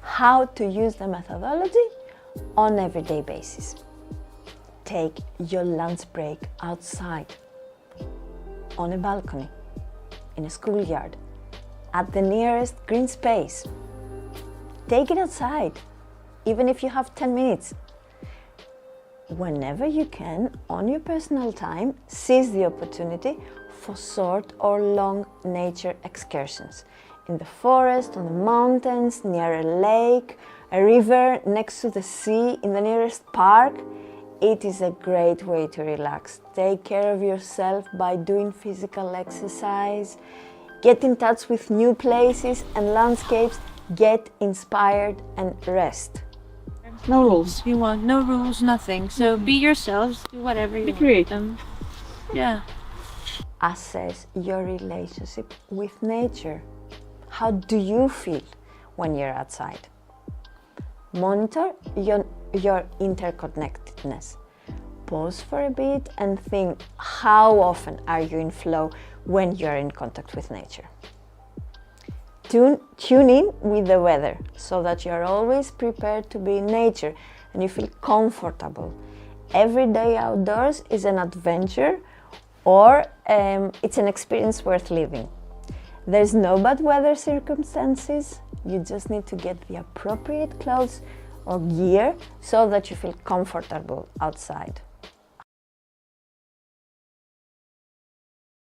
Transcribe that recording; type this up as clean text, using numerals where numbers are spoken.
how to use the methodology on everyday basis. Take your lunch break outside, on a balcony, in a schoolyard, at the nearest green space. Take it outside, even if you have 10 minutes. Whenever you can, on your personal time, seize the opportunity for short or long nature excursions. In the forest, on the mountains, near a lake, a river, next to the sea, in the nearest park. It is a great way to relax. Take care of yourself by doing physical exercise. Get in touch with new places and landscapes. Get inspired and rest. No rules. You want no rules, nothing. So be yourselves, do whatever you Be want. creative. Yeah. Assess your relationship with nature. How do you feel when you're outside? Monitor your interconnectedness. Pause for a bit and think, how often are you in flow when you're in contact with nature? Tune in with the weather so that you're always prepared to be in nature and you feel comfortable. Every day outdoors is an adventure or it's an experience worth living. There's no bad weather circumstances. You just need to get the appropriate clothes or gear so that you feel comfortable outside.